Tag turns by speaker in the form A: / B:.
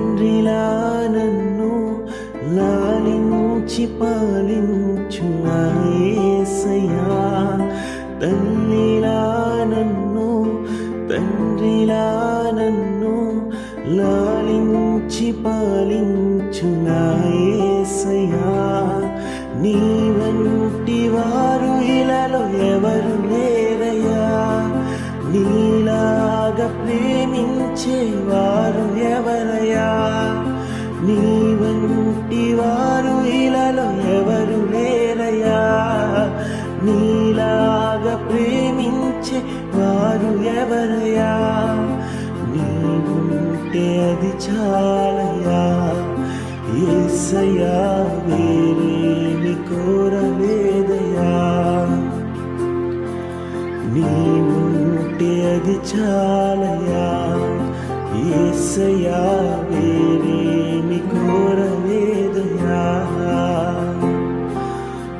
A: తండ్రిలా నన్ను లాలించి పాలించు నా యేసయ్యా, తల్లిలా నన్ను తండ్రిలా నన్ను లాలించి పాలించు నా యేసయ్యా, నీ వంటి వారు ఇలలో ఎవరు లేరయ్యా, నీలాగా ప్రేమించేవారు ఎవరయ్యా, నీ వంటి వారు ఇలలో ఎవరు లేరయ్యా, నీలాగా ప్రేమించే వారు ఎవరయ్యా, నీవుంటే అది చాలయ్యా యేసయ్యా, వేరేమి కోరలేదయ్యా, నీవుంటే అది చాలయ్యా యేసయ్యా.